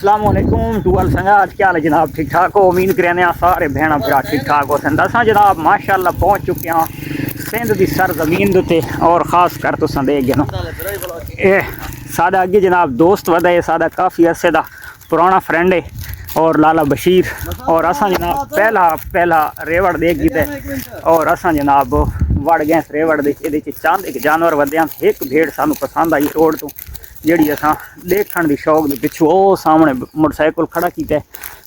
अस्सलामुअलैकुम टूअल संगात क्या हाल है जनाब, ठीक ठाक हो। उम्मीद करें सारे भैन भरा ठीक ठाक हो सन। असा जनाब माशाअल्लाह पहुँच चुके हैं सिंध की सरजमीन उत्ते और ख़ास कर तुम देख गए ये सादा अगे जनाब दोस्त वधा है, सादा काफ़ी अरसे का पुराना फ्रेंड है और लाला बशीर। और असा जनाब पहला रेवड़ देख गए और असा जनाब वड़ गए रेवड़ दे चंद एक जानवर वध्या। एक भेड़ सानू पसंद आई रोड तो जी असा देखने की शौक के पिछू वो सामने मोटरसाइकिल खड़ा किया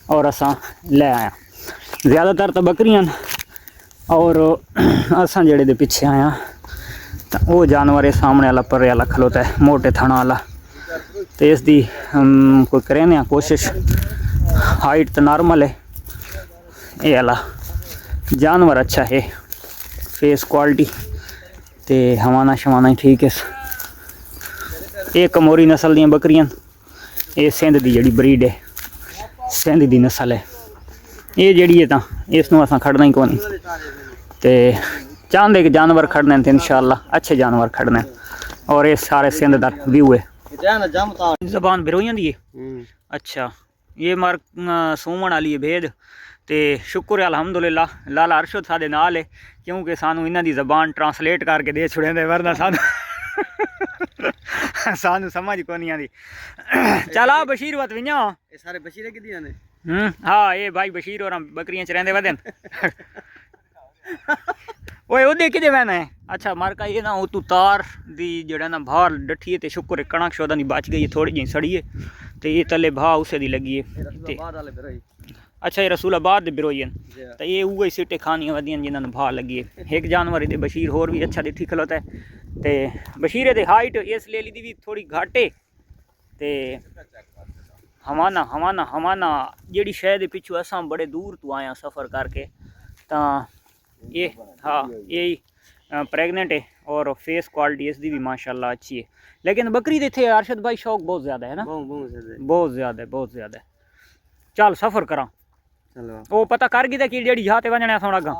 और असा ले आया। ज़्यादातर तो बकरियां और असा जेड़े दे पिछे आया तो वो जानवर सामने वाला परे वाला खलोता है मोटे थणा वाला। तो इसकी कोई करें कोशिश, हाइट तो नॉर्मल है, ये वाला जानवर अच्छा है, फेस क्वालिटी तो हवाना शवाना ठीक है। ये कमोरी नस्ल दी बकरियां, ये सिंध की जी ब्रीड है, सिंध की नस्ल है ये जी है। तो इसनों असा खड़ना ही कौन तो चाहते कि जानवर खड़ने तो इंशाअल्लाह अच्छे जानवर खड़ने। और ये सारे सिंध का व्यू है। जबान बिरोइयां दी है। अच्छा ये मार सूमन वाली है भेद तो शुक्र है अल्हम्दुलिल्लाह लाला अरशद साडे नाल है, क्योंकि सानू इन्हां दी जबान ट्रांसलेट करके दे छुड़े वरना सानू समझ को नहीं आती। चल आ बशीर वत विया सारे बशीर किदियां ने। हाँ ये भाई बशीर और बकरियां च रहंदे वदन ओए ओदे किदे मैंने अच्छा मार का ये ना तू तार दी जड़ा ना बाहर डठी है ते शुक्र है कणक शोदा दी बच गई थोड़ी जी सड़ी है ते ये तले भा उसे दी लगी है। अच्छा ये रसूलाबाद दे बिरोई है तो ये उगे सीटे खानियां वदियां जिन्हां भा लगी है। एक जानवर दे बशीर होर भी अच्छा दिठी खलोता है तो बशीरे दे हाइट इस लेली दी भी थोड़ी घट है तो हवाना हवाना हवाना जी शह के पिछू असा बड़े दूर तो आया सफ़र करके तो ये हाँ यही प्रेगनेंट है और फेस क्वालिटी इसकी भी माशाल्लाह अच्छी है। लेकिन बकरी दे थे अरशद भाई शौक बहुत ज़्यादा है ना, बहुत ज़्यादा। चल सफ़र करा वो पता कर गई कि जी जहाँ वजने असा अगा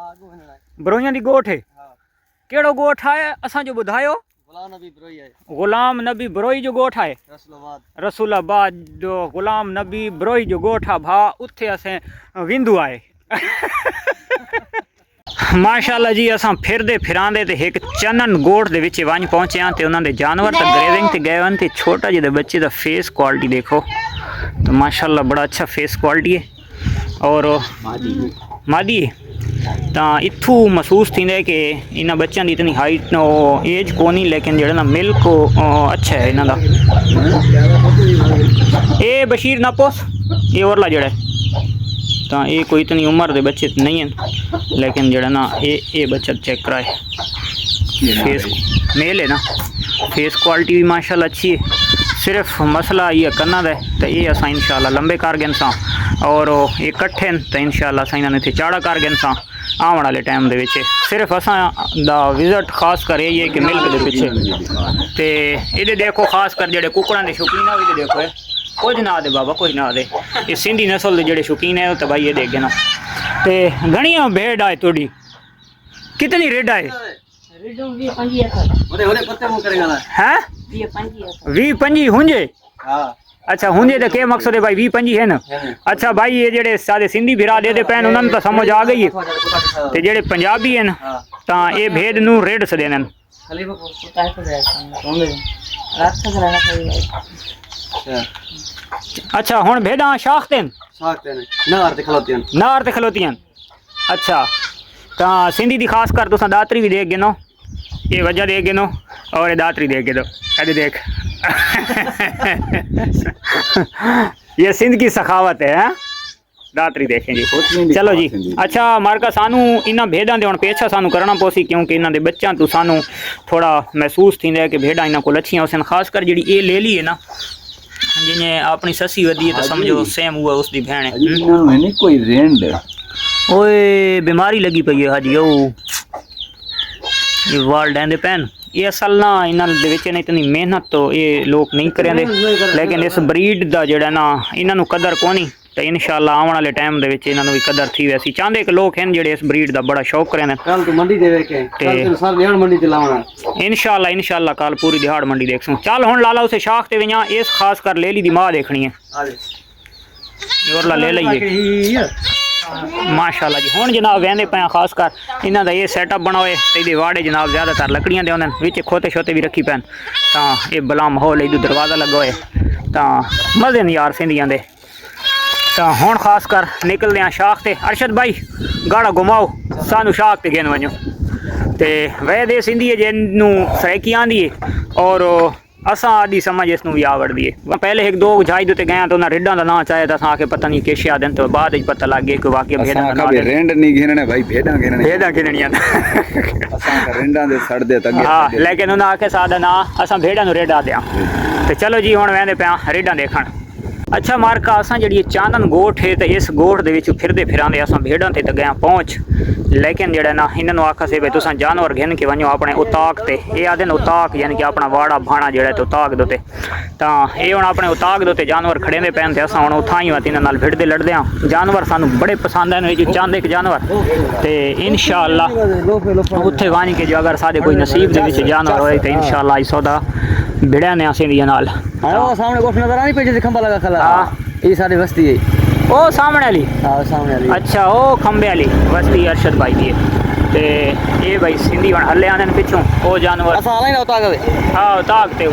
बरोइयां दी गोठ है केड़ो गोठ है असा जो बुधायो गुलाम नबी बरोई जो गोठ है रसूलाबाद जो गुलाम नबी बरोई जो गोठ है भा उत्थे असें विंदू आए माशाअल्लाह जी। असां फिरदे फिरांदे ते एक चनन गोठ दे विच वंज पहुंचे हां ते उन्हां दे जानवर तो ग्रेविंग ते गए हन ते छोटा जिहा बच्चे दा फेस क्वालिटी देखो तो माशाअल्लाह बड़ा अच्छा फेस क्वालिटी है और मादी तो इत्थू महसूस थी कि इन्होंने बच्चों की इतनी हाइट एज को नहीं लेकिन जो ना मिल्क अच्छा है इन्हों का। ये बशीर नापोस ये औरला जड़ा है तो ये कोई इतनी उम्र के बच्चे नहीं हैं लेकिन जड़ा ना ये बच्चा चेक कराए फेस मेल है ना, फेस क्वालिटी भी माशाल्लाह अच्छी है। सिर्फ मसला ये कन्ना दा तो ये असा इंशाल्लाह लंबे कर गए सा और ये कट्ठे तो इंशाल्लाह असा इन्होंने चाड़ा कर गए सा आने वाले टाइम दे विच। सिर्फ असा दा विजिट खास कर यही है कि मिल्क के पिछे तो ये देखो खास कर जेडे कुकड़ां दे शौकीन है ये देखो है कुछ ना दे बाबा कुछ ना दे ये सिंधी नस्ल के जेडे शौकीन है तो भाई ये देख ना तो घनिया भेड़ आए थोड़ी कितनी रेड आए है 20-25 हुंजे। अच्छा हुंजे तो क्या मकसद है भाई 20-25 है ना। अच्छा भाई ये जेडे सादे सिंधी भिरा दे पैन उन्होंने तो समझ आ गई है तो जेडे पंजाबी हैं तो ये भेद नू रेड सदे न। अच्छा हुण भेड़ा शाख देन नार ते खलोतियां। अच्छा तो सिंधी दी खास कर तुसा दातरी भी देख गिनो ये वजह देख गिनो और ये दातरी देख गिनो अरे देख ये सिंध की सखावत है दातरी देखें जी। चलो जी अच्छा मारका सानू इन्हां भेड़ां दे हुण पेछा सानू करना पोसी क्योंकि इन्हां दे बच्चों तो सानू थोड़ा महसूस थींदा है कि भेड़ां इन्हां कोल अच्छियां हुसन। खास कर जी ये ले ली है ना जिन्हें अपनी ससी वधी है तो समझो सेम हुआ उसकी भैन है कोई रेंड ओए बीमारी लगी पई है हाजी ये वाल डेंदे पैन ये असल ना इन्होंने ने इतनी मेहनत तो ये लोग नहीं करेंगे लेकिन इस ब्रीड का जोड़ा ना इन्हों कदर कोनी तो इंशाअल्लाह आने वाले टाइम भी कदर थी वैसी चाहते कि लोग हैं जो इस ब्रीड का बड़ा शौक करें इंशाअल्लाह इंशाअल्लाह कल पूरी दिहाड़ मंडी देख सूँ। चल हुण लाला उसे शाख ते वियां इस खास कर लेली दी मां देखनी है। जोरला ले लईए माशाल्लाह जी। हुण जनाब वेंदे पे खास कर इन्हां दा ये सेटअप बनाए ते इहदे वाड़े जनाब ज़्यादातर लकड़ियां दे होंदे विच खोते छोते भी रखी पैन तां ये बला माहौल इधर दरवाज़ा लगा होए तां मज़े नहीं यार सिंधियां दे। तां हुण खास कर निकलदे आ शाख ते। अरशद भाई गाड़ा घुमाओ सानू शाख ते गेन वञो ते वैदे सिंधी जिन्नू सैकी आंदी है और असा आदि समझ इसनू भी आवड़दी है। पहले एक दो जाई ते गए तो ना रिडा दा नाम चाहे असा के पता नहीं किश आदन तो बाद पता लग गया कि वाकई भेड़ा का नाम रेंड नहीं घेरने भाई भेड़ा घेरने भेड़ा घेरनियां असा रेंडा दे सड़ दे तक हां लेकिन उन्हें आखे सादा ना असा भेड़ा नु रेडा दें ते चलो जी हुण वेंदे पे रेडा देखण। अच्छा मार्का असा जी चानन गोठ है तो इस गोठ दे विच फिरदे फिरांदे असा भेड़ां ते गए पहुंच लेकिन जेड़ा ना इन्होंने आखा से भाई तुसा जानवर घिन के वनो अपने उताक ते ये आदन उताक यानी कि अपना वाड़ा भाणा जेड़ा तो उताक दोते तां ये हुण अपने उताक दोते जानवर खड़ेंदे पैन ते असा हुण उथां ही तिन्हां नाल भिड़दे लड़दे हां। जानवर सानू बड़े पसंद आए जो चांदे के जानवर ते इंशाअल्लाह उत्थे वाणी के जो अगर साडे कोई नसीब दे विच जानवर होए ते इंशाअल्लाह इस सौदा भिड़िया ने सिंधियां नाल। हां सामने गोठ नजर आ नहीं पे खंबा लगा खला हां ये साडी बस्ती है ओ सामने वाली हां सामने वाली अच्छा ओ खंबे वाली बस्ती अरशद भाई दी ते ये भाई सिंधी हुण हल्ले आने पिछों ओ जानवर असा आला ही ना उताक दे हां उताक ते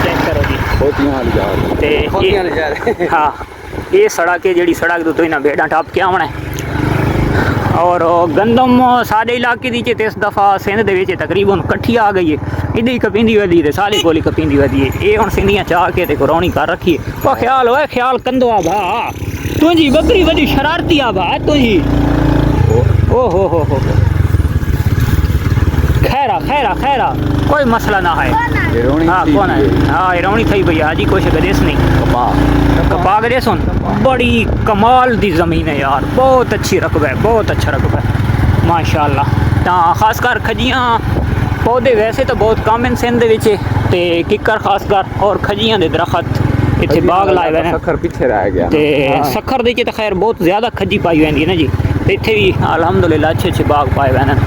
चेक करो जी होतियां हाल जा ते होतियां ले जा रहे हां ये सड़क है जेड़ी सड़क तो इन्हां भेड़ां टप के आवना है और गंदम साडे इलाके दी च इस दफ़ा सिंध दे विच तकरीबन कट्ठी आ गई है इदी कपिंदी वधी ते साले कोली कपिंदी वधी है ये हुण सिंधियां चाह के ते रौनी कर रखी है। ओ ख्याल होए ख्याल कंदो आ भा तुझी बकरी वधी शरारती आ भा तुझी ओ हो खैरा खैरा खैरा कोई मसला ना है हाँ कौन है हाँ इरौनी थी भैया जी कुछ गदेस नहीं कपा गदेस सुन बड़ी कमाल दी ज़मीन है यार बहुत अच्छी रकबा है बहुत अच्छा रकबा है माशाल्लाह। तो खासकर खजियाँ पौधे वैसे तो बहुत कम इन सिंध दे ते किकर खासकर और खजियाँ दे दरख्त इतने बाग लाए हुए हैं सखर पीछे रह गया ते सखर दे तो खैर बहुत ज़्यादा खजी पाई हुई है ना जी इतने भी अलहमदुलिल्लाह अच्छे अच्छे बाग पाए हुए हैं।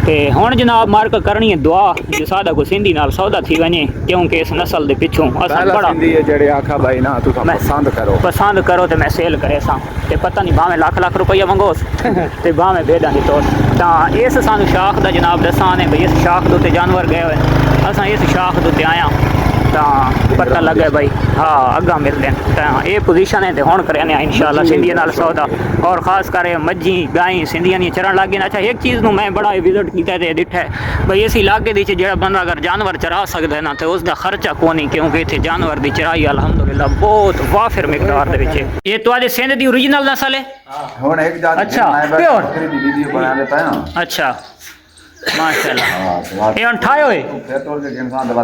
ते हुण जनाब मार्क करनी है दुआ जो सादा को सिंधी नाल सौदा थी वने क्योंकि इस नस्ल दे पिछों असा बड़ा सिंधी है जेड़े आखा भाई ना तू पसंद करो ते मैं सेल करे सा ते पता नहीं भावे लाख रुपया मंगोस ते भावे भेड़ां दी तोस तां इस सानू शाख दा जनाब दसां ने भाई इस शाख दे जानवर गए हुए असा इस शाख दे आया तां पता लगे भाई हाँ अग्गा मिलते तां ये पोजीशन है ते हुण करने इंशाअल्लाह सिंधियां नाल सौदा और खास कर मज्जी गाय सिंधियां दी चरण लग गए। अच्छा एक चीज़ नूं मैं बड़ा विजिट किया ते दिखा है भाई इस इलाके दी जेड़ा बंदा अगर जानवर चरा सकदा है ना तो उसका खर्चा कोनी क्योंकि इत्थे जानवर दी चराई अलहमदुलिल्लाह बहुत वाफिर मिकदार दे विच ये तुहाडे सिंध दी ओरिजिनल नस्ल है हुण एक जात अच्छा प्योर दी वीडियो बना देता है अच्छा माशाल्लाह ये हुण ठायो है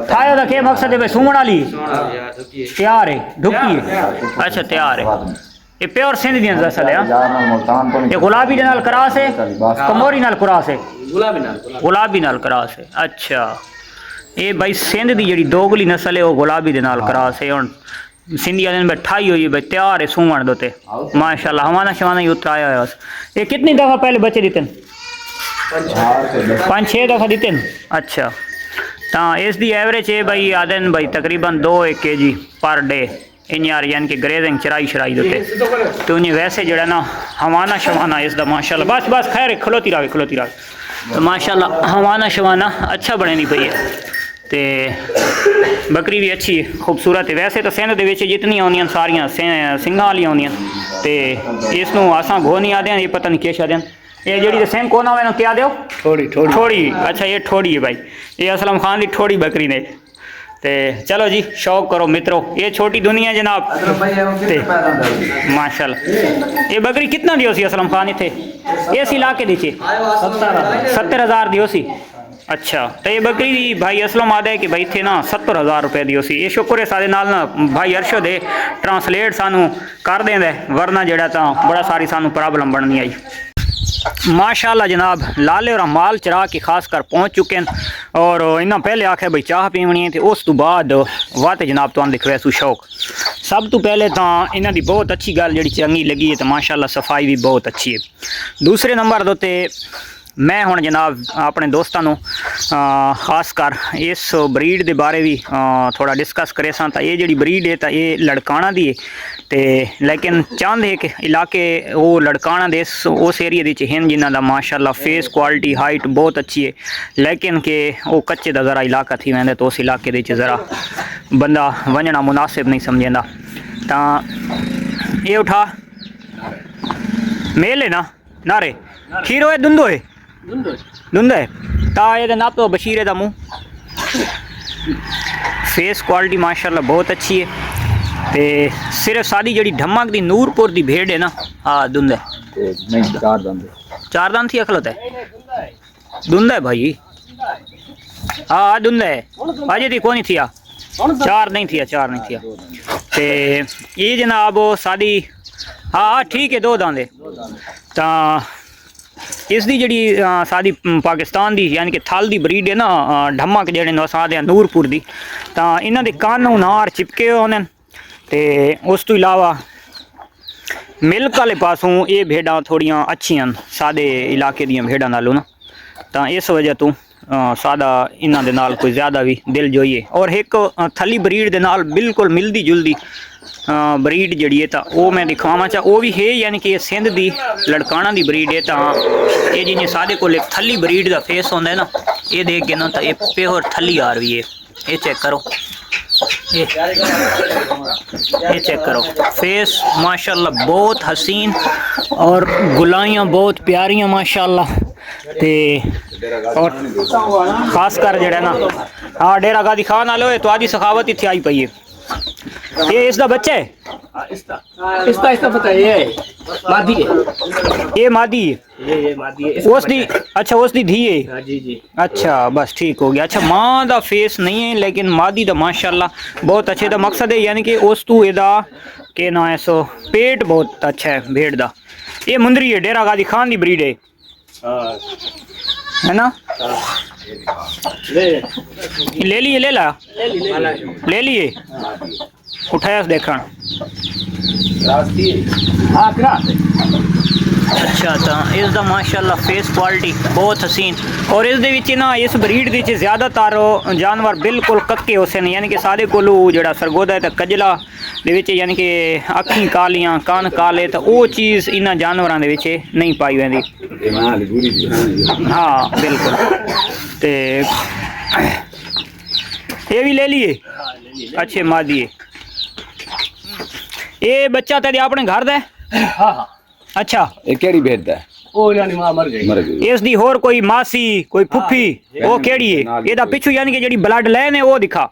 ठायो दा के मकसद है भाई सूमण वाली तैयार है ढुकी है अच्छा तैयार है ये प्योर सिंध दी नस्ल है ये गुलाबी दे नाल क्रॉस है कमोरी नाल क्रॉस है गुलाबी नाल क्रॉस है। अच्छा ये भाई सिंध दी जेड़ी दोगली नस्ल है वो गुलाबी दे नाल क्रॉस है हुण सिंधी दिन में ठाई हुई भाई तैयार है सूमण दोते माशाल्लाह हवाना शवाना ही उतराया है। ये कितनी दफ़ा पहले बच्चे दिते 5-6 दफ़ा दिते अच्छा तो इसकी एवरेज है भाई आदन भाई तकरीबन 2 kg पर डे इन यार यानी कि ग्रेजिंग चराई शराई देते तो उन्हें वैसे जड़ा ना हवाना शवाना इसका माशाल्लाह बस बस खैर खलोती रहे तो माशाल्लाह हवाना शवाना अच्छा बने नहीं पई है ते बकरी भी अच्छी खूबसूरत है। वैसे तो सिंध दे विच जितनी आउंदियां सारियां सिंघां वाली आउंदियां ते इसनूं असां घो नहीं आदे ये पता नहीं किश आदे ये जेड़ी सिंह कोना होवे ना क्या दो ठोड़ी अच्छा ये ठोड़ी है भाई ये असलम खान की ठोड़ी बकरी ने ते चलो जी शौक करो मित्रों ये छोटी दुनिया जनाब ते माशाल्लाह ये बकरी कितना दियो सी असलम खान इत्थे इस इलाके दी 70,000 दियो सी अच्छा तो ये बकरी दी भाई असलम आदा है कि भाई इत्थे ना 70,000 रुपये दियो सी ये शुक्र है सारे नाल ना भाई अरशद है ट्रांसलेट सानू कर देंदा वरना जेड़ा तां बड़ा सारी सानू प्रॉब्लम बननी आई। माशाल्लाह जनाब लाले और माल चरा के खास कर पहुँच चुके हैं और इन्ना पहले आखे भाई चाह पीवनी है तो उस तो बाद वात जनाब तो दिख वैसू शौक सब तो पहले तो इन्हों की बहुत अच्छी गल जी चंगी लगी है तो माशाल्लाह सफाई भी बहुत अच्छी है। दूसरे नंबर दोते मैं हुण जनाब अपने दोस्तों नूं खास कर इस ब्रीड के बारे भी थोड़ा डिस्कस करे सां। तो ये जी ब्रीड है तो ये लड़काना दी है ते लेकिन चाहते कि इलाके वो लड़काना दे उस एरिए हैं जिन्हों का माशाल्लाह फेस क्वालिटी हाइट बहुत अच्छी है, लेकिन कि वो कच्चे का ज़रा इलाका थी वेंदे तो उस इलाके दे ज़रा बंदा वंजना मुनासिब नहीं समझेंदा। तो ये उठा मेल है ना नारे खीरो है दुंदो है दुंदा है ता ये नाप तो बशीरे का मुँह फेस क्वालिटी माशाल्लाह बहुत अच्छी है। ते सिर्फ सादी जड़ी ढमक दी नूरपुर दी भेड़ है ना हाँ दुंदा है चार दांत थी अखलत है दुंदा है भाई हाँ दुंदा है अजे थी कौन थी चार नहीं थी ते ये जनाब सादी हाँ ठीक है दो दांदे ता इसकी जी सादी पाकिस्तान की यानी कि थल की ब्रीड है ना ढमक जड़े सादे नूरपुर की तो इन्हों के कन्न नार चिपके होने ते उस तो इलावा मिल्क वाले पासों ये भेड़ा थोड़िया अच्छियां सादे इलाके दियां भेड़ा नालों ना तो इस वजह तो सादा इन्हों दे नाल कोई ज़्यादा भी दिल जोइए। और एक थली ब्रीड दे नाल बिल्कुल मिलती जुलती ब्रीड जी है तो वो मैं दिखावा चाह वो भी है यानी कि सिंध की लड़काना की ब्रीड है। तो ये जिन्हें सादे को एक थली ब्रीड का फेस होंदा है ना ये देख के ना तो ये प्योर थली आ रही है। ये चेक करो ये चेक करो फेस माशाल्लाह बहुत हसीन और गुलाइयाँ बहुत प्यारियाँ माशाल्लाह। ते और खास कर जड़ा ना हाँ डेरा गादी खान वाले हो तो आदि सखावत इतनी आई पई है। ये इसका बच्चा है इसका पता है ये मादी है ये मादी है उसदी अच्छा उसदी धी है हाँ जी अच्छा बस ठीक हो गया। अच्छा माँ का फेस नहीं है लेकिन मादी का माशाल्लाह बहुत अच्छे का मकसद है यानी कि उस तू एदा के ना है सो पेट बहुत अच्छा है भेड़ का। ये मुंदरी है डेरा गादी खान की ब्रीड है है ना ले लिए ले लिए उठाया देखण अच्छा तो इसका माशाल्लाह फेस क्वालिटी बहुत हसीन और इस ना इस ब्रीड के ज़्यादातर जानवर बिल्कुल कक्के होते हैं यानी कि सारे को जो सरगोदा है तो कजला यानी कि अखी कालियां कान काले तो वो चीज़ इन्होंने जानवरों के नहीं पाई वेंदी। हाँ बिल्कुल तो ये भी ले लिए अच्छे मादी ये बच्चा तेरे अपने घर दे हाँ अच्छा ये केड़ी भेद है ओ यानी मां मर गई इस दी होर कोई मासी कोई फुफी वो केड़ी है एदा पिछू यानी कि जेडी ब्लड लाइन है वो दिखा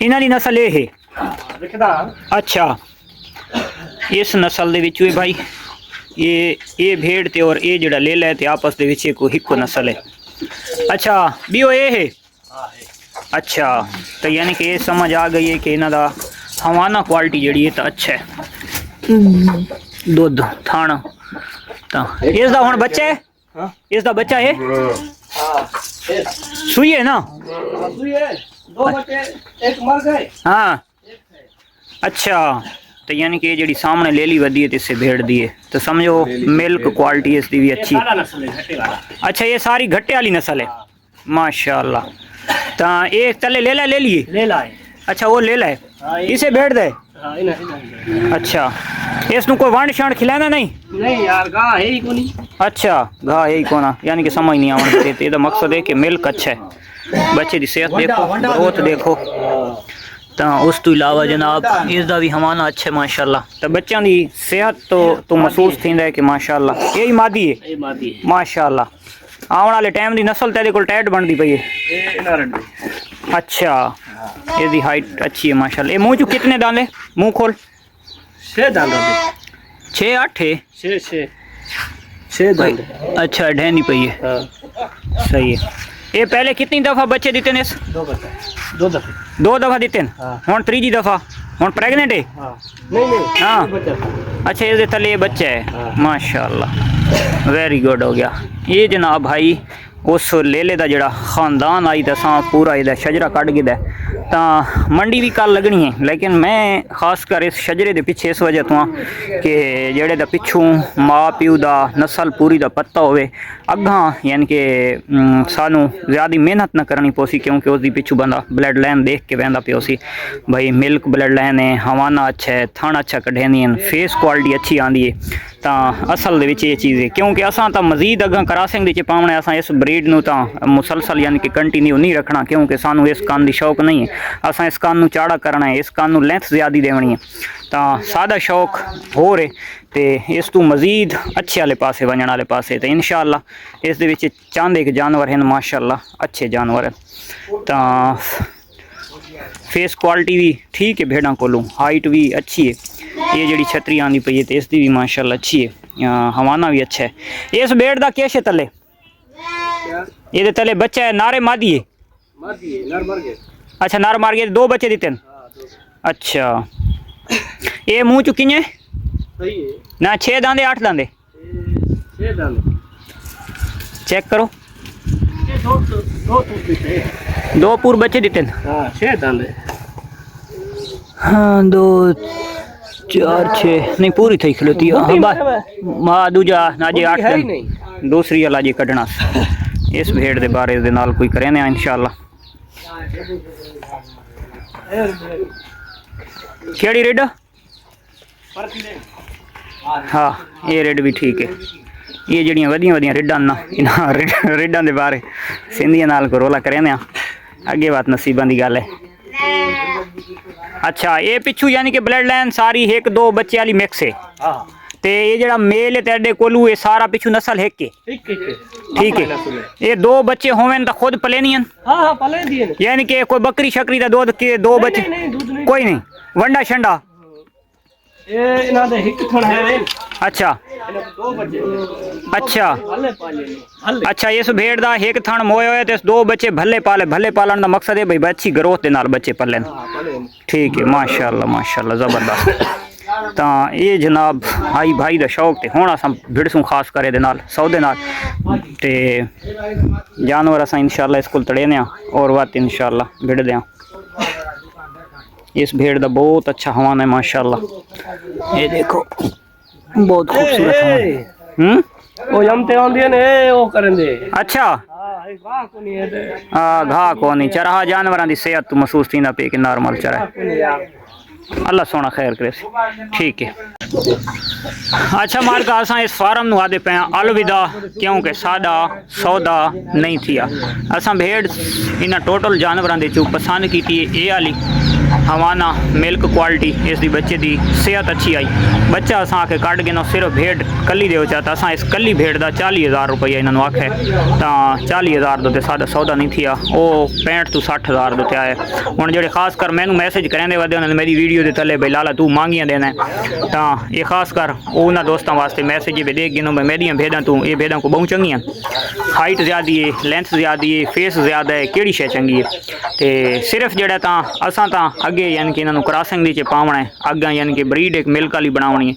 इन्हां दी नस्ल ये है अच्छा इस नस्ल दे विच भाई ये भेड़ ते और ये जेड़ा लेला है ते आपस दे विच कोई हिक्को नस्ल है। अच्छा बियो ये है अच्छा तो यानी कि ये समझ आ गई है कि इन्हां दा हवाना क्वालिटी जी है तो अच्छा है दुध थाना तो इसका हुण बच्चा है इसका बच्चा है सुई है ना दो बच्चे एक मर गए हाँ अच्छा तो यानी कि जी सामने ले ली वधी है तो इससे भेड़ दी है तो समझो मिल्क क्वालिटी इसकी भी अच्छी। अच्छा ये सारी घट्टे वाली नस्ल है माशाल्लाह तो ये तले ले लिए अच्छा वो ले लाए इसे भेड़ दे अच्छा इसनु कोई वंड शंड खिलाना नहीं यार गां है ही कोनी अच्छा घा यही कोना यानी कि समझ नहीं आवन देते ये तो मकसद है कि मिल्क अच्छा है बच्चे की सेहत देखो ग्रोथ देखो तो उस तो इलावा जनाब इसका भी हमारा अच्छा है माशाल्लाह। तो बच्चों की सेहत तो महसूस थी है कि माशाल्लाह यही मादी है माशाल्लाह आने वाले टाइम की नस्ल तेरे को टाइट बनती पई है अच्छा इसकी हाइट अच्छी है माशाल्लाह। ये मुँह चो कितने दाने मुँह खोल 6 दांत 6 8 6 दांत अच्छा ढहनी पई है सही है। ये पहले कितनी दफ़ा बच्चे दिते ने 2 दफ़ा दिते हुण तीजी दफ़ा हुण प्रेगनेंट है नहीं हाँ अच्छा ये तले ये बच्चा है माशाल्लाह वेरी गुड हो गया। ये जनाब भाई उस लेले का जड़ा खानदान आई तो पूरा ये शजरा कट गया ਤਾਂ ਮੰਡੀ ਵੀ ਕੱਲ ਲੱਗਣੀ ਹੈ ਲੇਕਿਨ ਮੈਂ ਖਾਸ ਕਰ ਇਸ ਸ਼ਜਰੇ ਦੇ ਪਿੱਛੇ ਇਸ ਵਜ੍ਹਾ ਤੋਂ ਕਿ ਜਿਹੜੇ ਦਾ ਪਿੱਛੋਂ ਮਾਂ ਪਿਓ ਦਾ ਨਸਲ ਪੂਰੀ ਦਾ ਪਤਾ ਹੋਵੇ ਅੱਗਾਂ ਯਾਨੀ ਕਿ ਸਾਨੂੰ ਜ਼ਿਆਦਾ ਮਿਹਨਤ ਨਾ ਕਰਨੀ ਪਊ ਕਿਉਂਕਿ ਉਸ ਦੀ ਪਿੱਛੋਂ ਬੰਦਾ ਬਲੱਡ ਲਾਈਨ ਦੇਖ ਕੇ ਵਹਿੰਦਾ ਪਿਓ ਸੀ ਭਾਈ ਮਿਲਕ ਬਲੱਡ ਲਾਈਨ ਹੈ ਹਵਾਨਾ ਅੱਛਾ ਹੈ ਥਣ ਅੱਛਾ ਕੱਢਿਆ फेस क्वालिटी अच्छी आती है तो असल ये चीज़ है क्योंकि असा तो मजीद अगर क्रॉसिंग के पावने असा इस ब्रीड न तो मुसलसल यानी कि कंटिन्यू नहीं रखना क्योंकि सानू इस कान की शौक नहीं है असा इस कान नू चाड़ा करना है इस कान नू लेंथ ज़्यादा देनी है तो सादा शौक हो रहे तो इस तू मजीद अच्छे वाले पासे वजन वाले पासे तो इंशाअल्लाह इस दे विच चंद एक जानवर हैं माशाअल्लाह अच्छे जानवर हैं तो फेस क्वालिटी भी ठीक है भेड़ा कोलों हाइट भी अच्छी है ये जी छतरी आँदी पई है तो इसकी भी माशाअल्लाह अच्छी है हवाना भी अच्छा है इस भेड़ का केश है तले ये तले बच्चा है नारे मादी है अच्छा नर मार गए 2 बच्चे दिते अच्छा ये मुँह चुकी है ना 6 दांदे 8 दांदे चेक करो 2 पूर बच्चे दिते हाँ 2 4 6 नहीं पूरी थी खलोती हाँ दूजा अजे 8 दिन दूसरी वाला जी कढ़ना इस भेड़ के बारे दे नाल कोई करे इंशाअल्लाह केड़ी रेड हाँ ये रेड भी ठीक है ये जड़ियाँ वधिया वधिया रेडां ना इन्हां रेडां दे बारे सिंधियां नाल को रोला करे अगे बात नसीबां दी गल है अच्छा ये पिछू यानी कि ब्लड लाइन सारी 1-2 बच्चे वाली मिक्स है ते ये जड़ा मेल है तेरे कोलू ये सारा पिछू नस्ल है के ठीक है ये 2 बच्चे होवें तो खुद पले नहीं हाँ पले दिए यानी कि कोई बकरी शकरी का दूध के 2 बच्चे कोई नहीं वंडा शंडा ये इना दे हिक थण है अच्छा अच्छा अच्छा इस भेड़ दा एक थण मोए होए ते 2 बच्चे भले पालन दा मकसद है भाई अच्छी ग्रोथ दे नाल बच्चे पलन ठीक है माशाअल्लाह जबरदस्त तो ये जनाब आई भाई दा शौक ते हुण असां भिड़सूं खास करे दे नाल सौदे नाल ते जानवर असां इंशाअल्लाह इस कोल तड़ेने और वात इंशाअल्लाह भिड़ दें इस भेड़ का बहुत अच्छा हवाना है माशाअल्लाह ये देखो बहुत खूबसूरत वो यमते आंदी ने ओ करंदे अच्छा घाह कोनी है घाह कोनी चरहा जानवरां दी सेहत महसूस थींदा पे कि नॉर्मल चरा अल्लाह सोना खैर करे ठीक है अच्छा मार्का असा इस फार्म नु आदे पे अलविदा क्योंकि सादा सौदा नहीं थिया असा भेड़ इन्हां टोटल जानवरां दे चू पसंद की ये वाली हवाना मिल्क क्वालिटी इसकी बच्चे की सेहत अच्छी आई बच्चा असा आके कट के ना सिर्फ भेड़ कली दे चाहता असा इस कली भेड़ का 40,000 रुपया इन्होंने आखे तो 40,000 दे सादा सौदा नहीं थिया वो 65 to 60,000 दे आए हूँ जो खास कर मैनू मैसेज करेंदे वदे उन्होंने मेरी वीडियो के थले भाई लाला तू मांगियां देना तो ये खास कर उन्होंने दोस्तों वास्ते मैसेज भी दे गिनो भाई मेरिया भेड़ा तू ये भेड़ा को बहुत चंगियां हाइट ज़्यादा है लेंथ ज़्यादा है फेस ज़्यादा है किहड़ी शै चंगी है तो सिर्फ जड़ा तो असा तो अगे यानी कि इन्होंने क्रॉसिंग दी पावना है अगर यानी कि ब्रीड एक मिल्क वाली बनानी है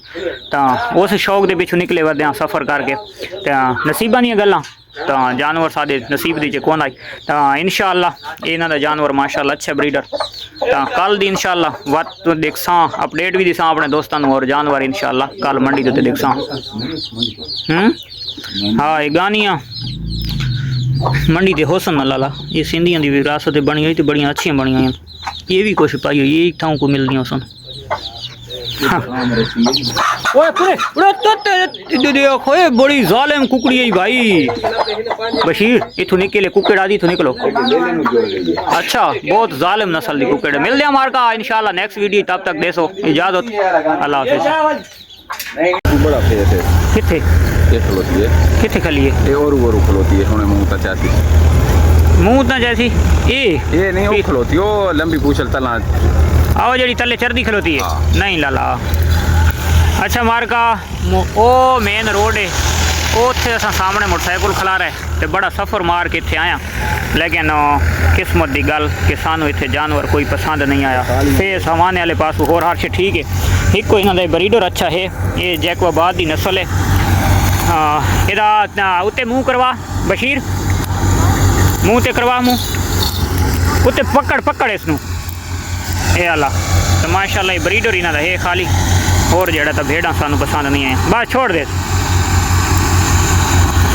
तो उस शौक के पिछू निकले वरदे सफ़र करके तो नसीबा दी गल्लां तो जानवर साढ़े नसीब दी कौन आई तो इंशाअल्लाह इन्हां दा जानवर माशाअल्लाह अच्छा ब्रीडर तो कल दी इंशाअल्लाह वत देखसा अपडेट भी दिसा अपने दोस्तों और जानवर इंशाअल्लाह कल मंडी ते देखसा हाँ ये गानियाँ मंडी ते होसन लाला ये सिंधियां दी विरासत बनी हुई तो बड़ियां अच्छी बनी हुई ये भी कुछ पाई हुई एक थां को मिलनी सन बड़ी जालिम कुकड़ी है भाई बशीर इथों निकले कुकड़ आदि इथों निकलो अच्छा बहुत जालिम नस्ल की कुकड़ मिल दिया मार्का इंशाल्लाह नेक्स्ट वीडियो तब तक देसो इजाजत अल्लाह हाफिज बड़ा फेस है किथे ये खलोती है किथे खली है ये और खलोती है सोने मुंह ता चाहती मुंह ता जैसी ये नहीं वो खलोती वो लंबी पूछल तला आओ जड़ी तले चरदी खलोती है नहीं लाला अच्छा मार्का ओ मेन रोड है उत्थे असा सामने मोटरसाइकिल खला रहे तो बड़ा सफ़र मार के इत्थे आया लेकिन किस्मत की गल कि सानू इत्थे जानवर कोई पसंद नहीं आया फेस हवाने वाले पास होर हर शे ठीक है एक कोई इन्होंने ब्रीडर अच्छा है ये जैकवाबाद की नस्ल है इहदा उत्ते मुँह करवा बशीर मुँह ते करवा मुँह उत्ते पकड़ इसनू ਇਹ ਵਾਲਾ ਤੇ ਮਾਸ਼ਾਅੱਲਾ ਇਹ ਬਰੀਡਰ ਇਹਨਾਂ ਦਾ ਇਹ ਖਾਲੀ ਹੋਰ ਜਿਹੜਾ ਤਾਂ ਭੇਡਾਂ ਸਾਨੂੰ ਪਸੰਦ ਨਹੀਂ ਆਇਆ ਬਸ ਛੋੜ ਦੇ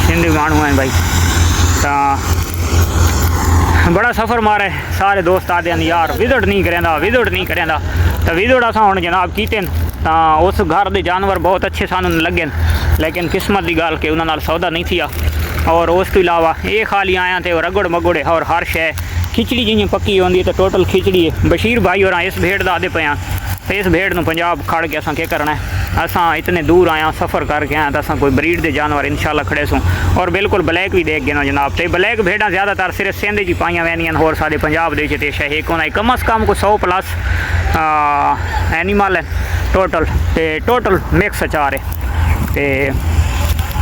ਸਿੰਧੀ ਮਾਣੂ ਹੈ भाई ਤਾਂ बड़ा सफ़र मारे सारे दोस्त आते हैं यार विजिट नहीं करेंदा तो विजिट अस हम जनाब कीते तो उस घर के जानवर बहुत अच्छे सानू लगे लेकिन किस्मत की गल कि उन्होंने सौदा नहीं थिया और उस तो इलावा ये खाली आया तो रगड़ मगुड़ और हर शै खिचड़ी जियां पक्की होंदी तो टोटल खिचड़ी है बशीर भाई और इस भेड़ का आदे पे तो इस भेड़ में पंजाब खड़ के असा क्या करना है असा इतने दूर आया सफ़र करके आया तो असा कोई ब्रीड के जानवर इंशाल्लाह खड़े सूँ और बिल्कुल ब्लैक भी देख गए ना जनाब तो ब्लैक भेड़ा ज़्यादातर सिर्फ सिंध च पाइया वैनियां होर सारे पंजाब के शह एक होना कम अज़ कम को 100+ एनिमल है टोटल मिक्स चार है तो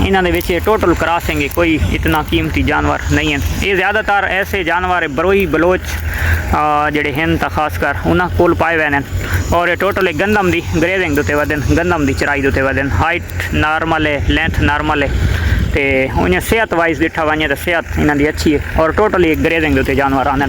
इन्होंने टोटल क्रॉसिंग कोई इतना कीमती जानवर नहीं है ये ज़्यादातर ऐसे जानवर बरोही बलोच जड़े हैं तो खासकर उन्होंने कोल पाए हुए हैं और ये टोटल गंदम की ग्रेजिंग उत्ते वधन गंदम की चराई उत्ते वधन हाइट नॉर्मल है लेंथ नॉर्मल है तो उन्हें सेहत वाइज दिखा वजे तो सेहत इन्हों की अच्छी है और टोटली ग्रेजिंग उत्ते जानवर आने